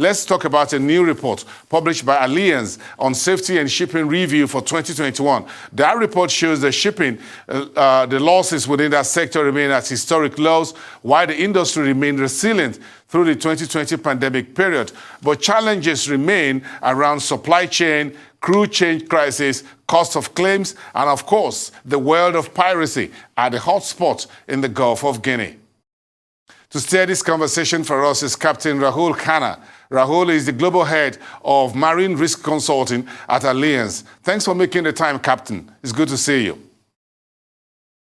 let's talk about a new report published by Allianz on safety and shipping review for 2021. That report shows the shipping, the losses within that sector remain at historic lows, while the industry remained resilient through the 2020 pandemic period. But challenges remain around supply chain, crew change crisis, cost of claims, and of course, the world of piracy at the hotspot in the Gulf of Guinea. To steer this conversation for us is Captain Rahul Khanna. Rahul is the global head of marine risk consulting at Allianz. Thanks for making the time, Captain. It's good to see you.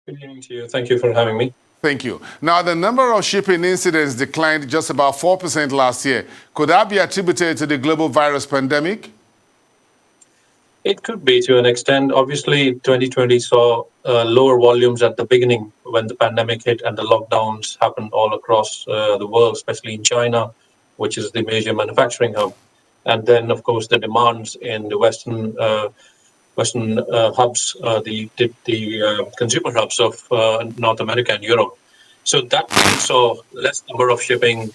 Good evening to you. Thank you for having me. Thank you. Now, the number of shipping incidents declined just about 4% last year. Could that be attributed to the global virus pandemic? It could be to an extent. Obviously, 2020 saw lower volumes at the beginning when the pandemic hit and the lockdowns happened all across the world, especially in China, which is the major manufacturing hub. And then, of course, the demands in the Western hubs, the consumer hubs of North America and Europe. So that saw less number of shipping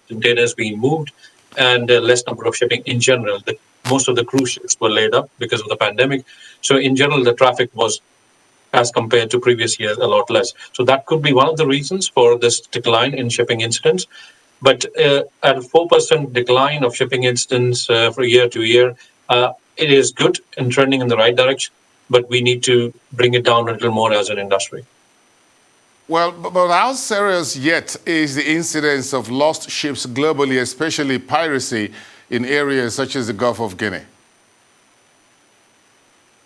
containers being moved and less number of shipping in general. Most of the cruise ships were laid up because of the pandemic. So in general, the traffic was, as compared to previous years, a lot less. So that could be one of the reasons for this decline in shipping incidents. But at a 4% decline of shipping incidents for year to year, it is good and trending in the right direction, but we need to bring it down a little more as an industry. Well, but how serious yet is the incidence of lost ships globally, especially piracy in areas such as the Gulf of Guinea?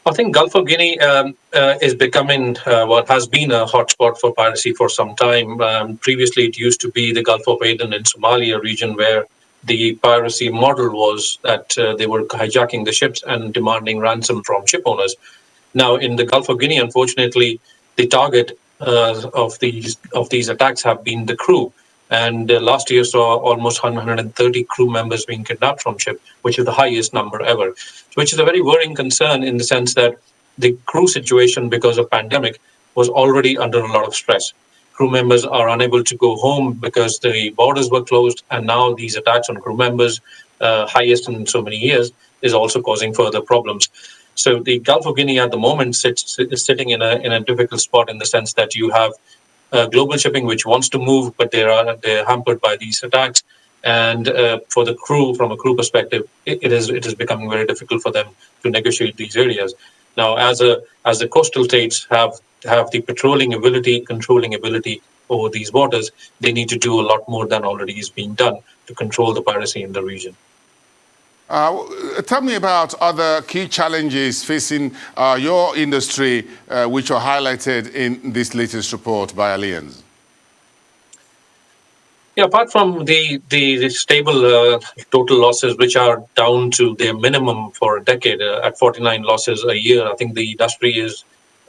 I think Gulf of Guinea is becoming what has been a hotspot for piracy for some time. Previously, it used to be the Gulf of Aden in Somalia region, where the piracy model was that they were hijacking the ships and demanding ransom from ship owners. Now, in the Gulf of Guinea, unfortunately, the target of these attacks have been the crew. And last year saw almost 130 crew members being kidnapped from ship, which is the highest number ever, which is a very worrying concern in the sense that the crew situation because of pandemic was already under a lot of stress. Crew members are unable to go home because the borders were closed, and now these attacks on crew members, highest in so many years, is also causing further problems. So the Gulf of Guinea at the moment is sitting in a difficult spot in the sense that you have global shipping which wants to move, but they're hampered by these attacks. And for the crew, from a crew perspective, it is becoming very difficult for them to negotiate these areas. Now, as the coastal states have the controlling ability over these waters, they need to do a lot more than already is being done to control the piracy in the region. Tell me about other key challenges facing your industry, which are highlighted in this latest report by Allianz. Yeah, apart from the stable total losses, which are down to their minimum for a decade, at 49 losses a year, I think the industry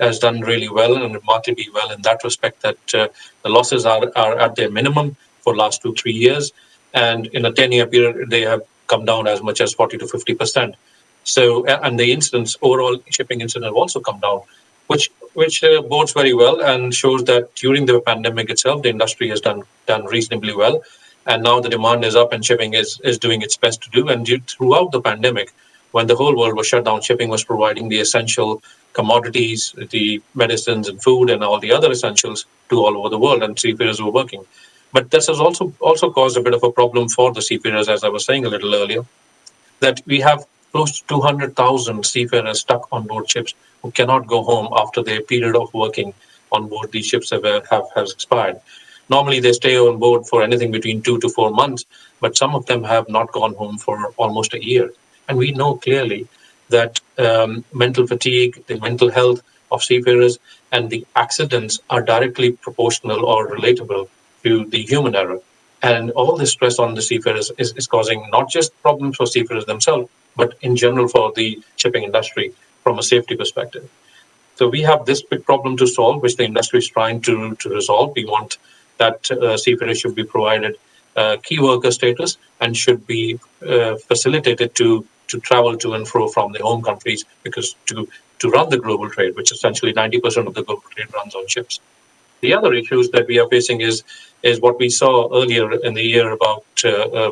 has done really well and remarkably well in that respect, that the losses are at their minimum for last 2-3 years. And in a 10-year period, they have come down as much as 40 to 50%. So, and the incidents, overall shipping incidents have also come down, which bodes very well and shows that during the pandemic itself, the industry has done reasonably well. And now the demand is up and shipping is doing its best to do. And throughout the pandemic, when the whole world was shut down, shipping was providing the essential commodities, the medicines and food and all the other essentials to all over the world, and seafarers were working. But this has also caused a bit of a problem for the seafarers, as I was saying a little earlier, that we have close to 200,000 seafarers stuck on board ships who cannot go home after their period of working on board these ships has expired. Normally, they stay on board for anything between 2 to 4 months, but some of them have not gone home for almost a year. And we know clearly that mental fatigue, the mental health of seafarers, and the accidents are directly proportional or relatable to the human error. And all this stress on the seafarers is causing not just problems for seafarers themselves, but in general for the shipping industry from a safety perspective. So we have this big problem to solve, which the industry is trying to resolve. We want that seafarers should be provided key worker status and should be facilitated to travel to and fro from their home countries, because to run the global trade, which essentially 90% of the global trade runs on ships. The other issues that we are facing is what we saw earlier in the year about,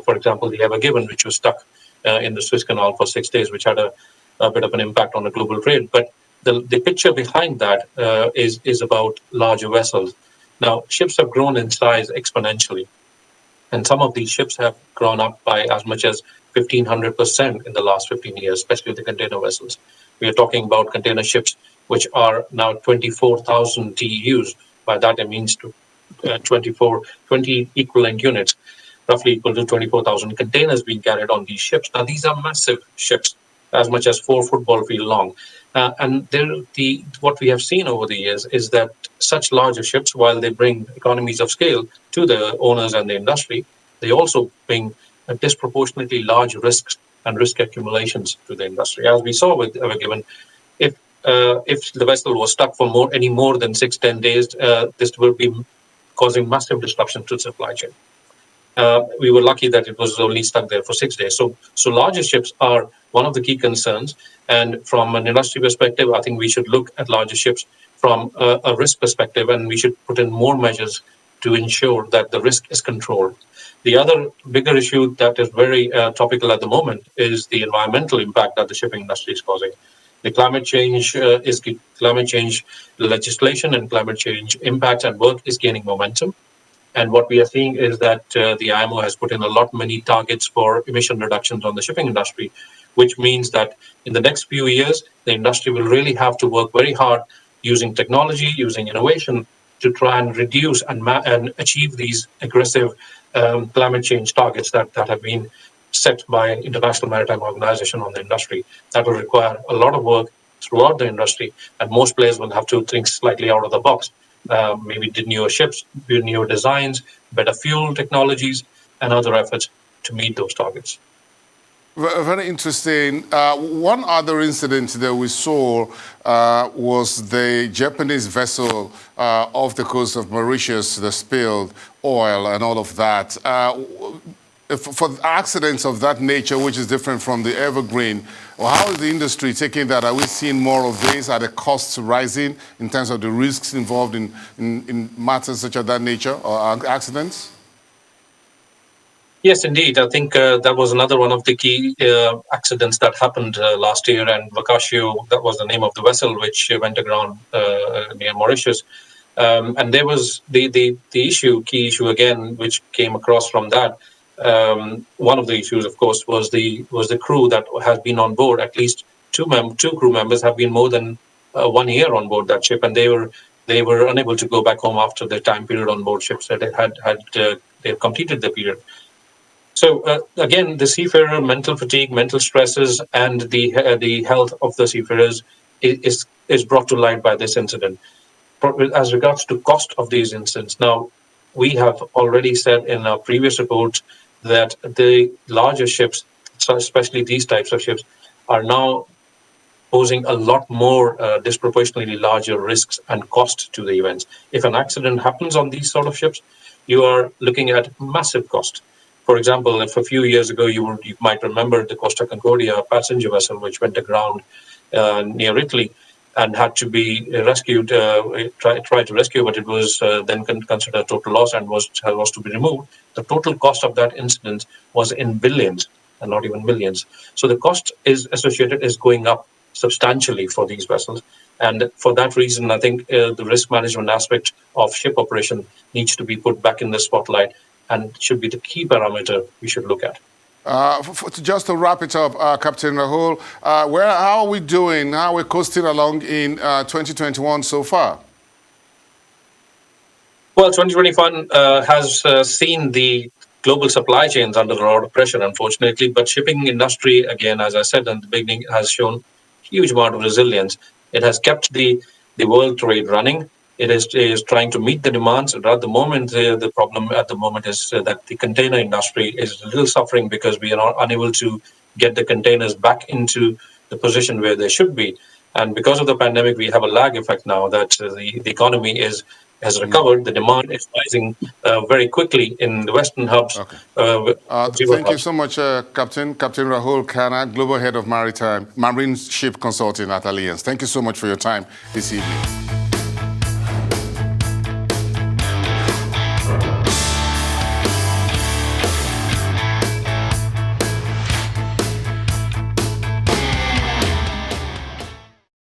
for example, the Ever Given, which was stuck in the Suez Canal for 6 days, which had a bit of an impact on the global trade. But the picture behind that is about larger vessels. Now, ships have grown in size exponentially, and some of these ships have grown up by as much as 1,500% in the last 15 years, especially the container vessels. We are talking about container ships which are now 24,000 TEUs. By that, it means 20 equivalent units, roughly equal to 24,000 containers being carried on these ships. Now, these are massive ships, as much as 4 football field long. And what we have seen over the years is that such larger ships, while they bring economies of scale to the owners and the industry, they also bring disproportionately large risks and risk accumulations to the industry. As we saw with Ever Given, if the vessel was stuck for any more than 6-10 days, this will be causing massive disruption to the supply chain. We were lucky that it was only stuck there for 6 days. So larger ships are one of the key concerns. And from an industry perspective, I think we should look at larger ships from a risk perspective, and we should put in more measures to ensure that the risk is controlled. The other bigger issue that is very topical at the moment is the environmental impact that the shipping industry is causing. The climate change legislation and climate change impacts and work is gaining momentum. And what we are seeing is that the IMO has put in many targets for emission reductions on the shipping industry, which means that in the next few years, the industry will really have to work very hard using technology, using innovation to try and reduce and achieve these aggressive climate change targets that have been set by International Maritime Organization on the industry. That will require a lot of work throughout the industry, and most players will have to think slightly out of the box. Maybe did newer ships, build newer designs, better fuel technologies, and other efforts to meet those targets. Very interesting. One other incident that we saw was the Japanese vessel off the coast of Mauritius that spilled oil and all of that. For accidents of that nature, which is different from the evergreen, how is the industry taking that? Are we seeing more of this? Are the costs rising in terms of the risks involved in matters such as that nature or accidents? Yes, indeed. I think that was another one of the key accidents that happened last year. And Wakashio, that was the name of the vessel, which went aground near Mauritius. And there was the key issue again, which came across from that. One of the issues, of course, was the crew that has been on board. At least two crew members have been more than 1 year on board that ship, and they were unable to go back home after the time period on board ships that they had completed the period. So again, the seafarer, mental fatigue, mental stresses, and the health of the seafarers is brought to light by this incident. As regards to cost of these incidents, now we have already said in our previous reports that the larger ships, especially these types of ships, are now posing a lot more disproportionately larger risks and cost to the events. If an accident happens on these sort of ships, you are looking at massive cost. For example, if a few years ago you might remember the Costa Concordia passenger vessel, which went aground near Italy and had to be rescued, tried to rescue, but it was then considered a total loss and was to be removed. The total cost of that incident was in billions and not even millions. So the cost is going up substantially for these vessels. And for that reason, I think the risk management aspect of ship operation needs to be put back in the spotlight and should be the key parameter we should look at. Just to wrap it up, Captain Rahul, how are we doing? How are we coasting along in 2021 so far? Well, 2021 has seen the global supply chains under a lot of pressure, unfortunately. But shipping industry, again, as I said in the beginning, has shown huge amount of resilience. It has kept the world trade running. It is trying to meet the demands. And at the moment, the problem at the moment is that the container industry is a little suffering because we are not unable to get the containers back into the position where they should be. And because of the pandemic, we have a lag effect now that the economy has recovered. The demand is rising very quickly in the Western hubs. Okay. Thank you so much, Captain Rahul Khanna, Global Head of Marine Ship Consulting at Allianz. Thank you so much for your time this evening.